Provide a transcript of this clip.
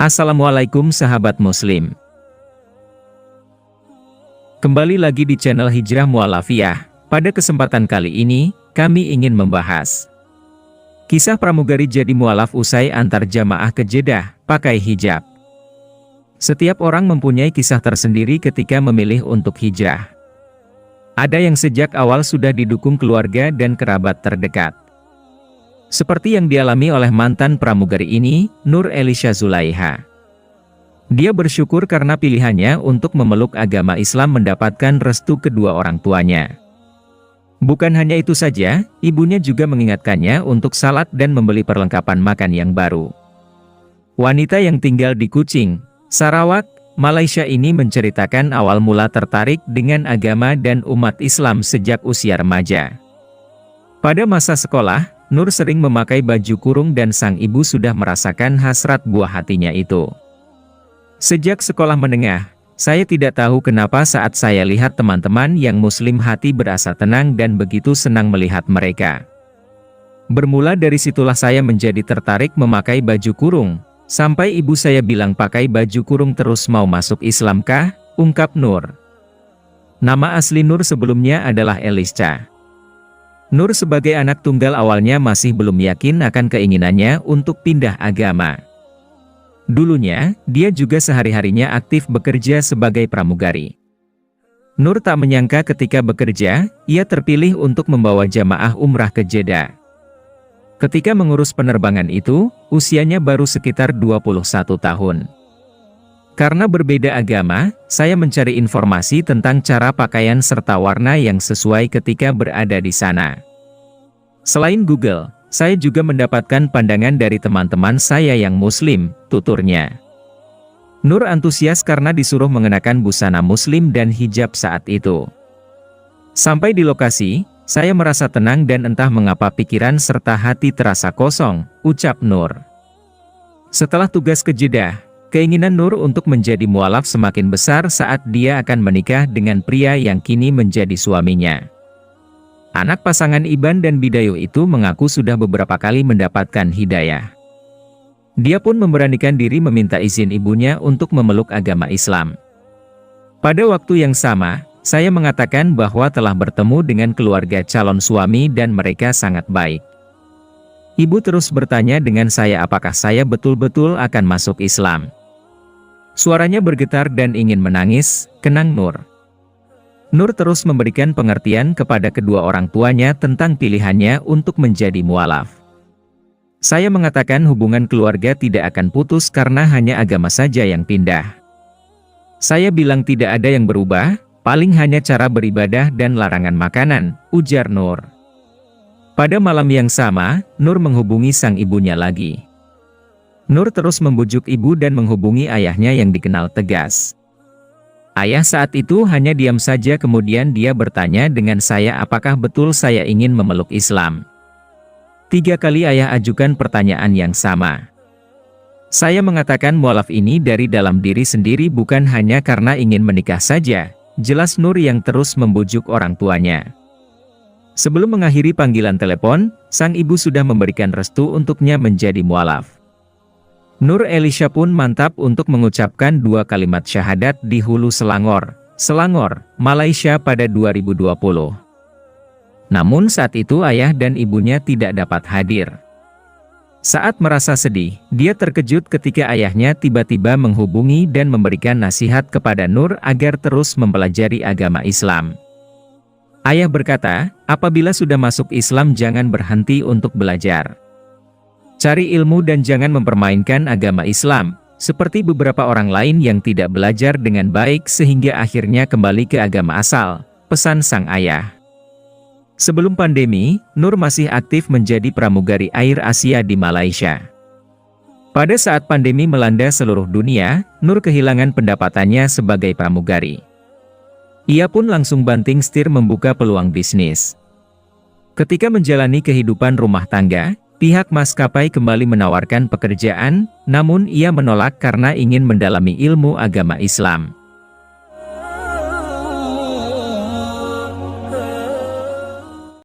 Assalamualaikum sahabat muslim. Kembali lagi di channel Hijrah Mu'alafiyah. Pada kesempatan kali ini, kami ingin membahas kisah pramugari jadi mu'alaf usai antar jamaah ke Jeddah, pakai hijab. Setiap orang mempunyai kisah tersendiri ketika memilih untuk hijrah. Ada yang sejak awal sudah didukung keluarga dan kerabat terdekat. Seperti yang dialami oleh mantan pramugari ini, Nur Elisha Zulaiha. Dia bersyukur karena pilihannya untuk memeluk agama Islam mendapatkan restu kedua orang tuanya. Bukan hanya itu saja, ibunya juga mengingatkannya untuk salat dan membeli perlengkapan makan yang baru. Wanita yang tinggal di Kuching, Sarawak, Malaysia ini menceritakan awal mula tertarik dengan agama dan umat Islam sejak usia remaja. Pada masa sekolah, Nur sering memakai baju kurung dan sang ibu sudah merasakan hasrat buah hatinya itu. Sejak sekolah menengah, saya tidak tahu kenapa saat saya lihat teman-teman yang muslim hati berasa tenang dan begitu senang melihat mereka. Bermula dari situlah saya menjadi tertarik memakai baju kurung, sampai ibu saya bilang pakai baju kurung terus mau masuk Islam kah? Ungkap Nur. Nama asli Nur sebelumnya adalah Elisha. Nur sebagai anak tunggal awalnya masih belum yakin akan keinginannya untuk pindah agama. Dulunya, dia juga sehari-harinya aktif bekerja sebagai pramugari. Nur tak menyangka ketika bekerja, ia terpilih untuk membawa jamaah umrah ke Jeddah. Ketika mengurus penerbangan itu, usianya baru sekitar 21 tahun. Karena berbeda agama, saya mencari informasi tentang cara pakaian serta warna yang sesuai ketika berada di sana. Selain Google, saya juga mendapatkan pandangan dari teman-teman saya yang muslim, tuturnya. Nur antusias karena disuruh mengenakan busana muslim dan hijab saat itu. Sampai di lokasi, saya merasa tenang dan entah mengapa pikiran serta hati terasa kosong, ucap Nur. Setelah tugas ke Jeddah, keinginan Nur untuk menjadi mu'alaf semakin besar saat dia akan menikah dengan pria yang kini menjadi suaminya. Anak pasangan Iban dan Bidayo itu mengaku sudah beberapa kali mendapatkan hidayah. Dia pun memberanikan diri meminta izin ibunya untuk memeluk agama Islam. Pada waktu yang sama, saya mengatakan bahwa telah bertemu dengan keluarga calon suami dan mereka sangat baik. Ibu terus bertanya dengan saya apakah saya betul-betul akan masuk Islam. Suaranya bergetar dan ingin menangis, kenang Nur. Nur terus memberikan pengertian kepada kedua orang tuanya tentang pilihannya untuk menjadi mu'alaf. Saya mengatakan hubungan keluarga tidak akan putus karena hanya agama saja yang pindah. Saya bilang tidak ada yang berubah, paling hanya cara beribadah dan larangan makanan, ujar Nur. Pada malam yang sama, Nur menghubungi sang ibunya lagi. Nur terus membujuk ibu dan menghubungi ayahnya yang dikenal tegas. Ayah saat itu hanya diam saja kemudian dia bertanya dengan saya apakah betul saya ingin memeluk Islam. 3 kali ayah ajukan pertanyaan yang sama. Saya mengatakan mu'alaf ini dari dalam diri sendiri bukan hanya karena ingin menikah saja, jelas Nur yang terus membujuk orang tuanya. Sebelum mengakhiri panggilan telepon, sang ibu sudah memberikan restu untuknya menjadi mu'alaf. Nur Elisha pun mantap untuk mengucapkan 2 kalimat syahadat di Hulu Selangor, Malaysia pada 2020. Namun saat itu ayah dan ibunya tidak dapat hadir. Saat merasa sedih, dia terkejut ketika ayahnya tiba-tiba menghubungi dan memberikan nasihat kepada Nur agar terus mempelajari agama Islam. Ayah berkata, apabila sudah masuk Islam jangan berhenti untuk belajar. Cari ilmu dan jangan mempermainkan agama Islam, seperti beberapa orang lain yang tidak belajar dengan baik sehingga akhirnya kembali ke agama asal, pesan sang ayah. Sebelum pandemi, Nur masih aktif menjadi pramugari Air Asia di Malaysia. Pada saat pandemi melanda seluruh dunia, Nur kehilangan pendapatannya sebagai pramugari. Ia pun langsung banting setir membuka peluang bisnis. Ketika menjalani kehidupan rumah tangga, pihak maskapai kembali menawarkan pekerjaan, namun ia menolak karena ingin mendalami ilmu agama Islam.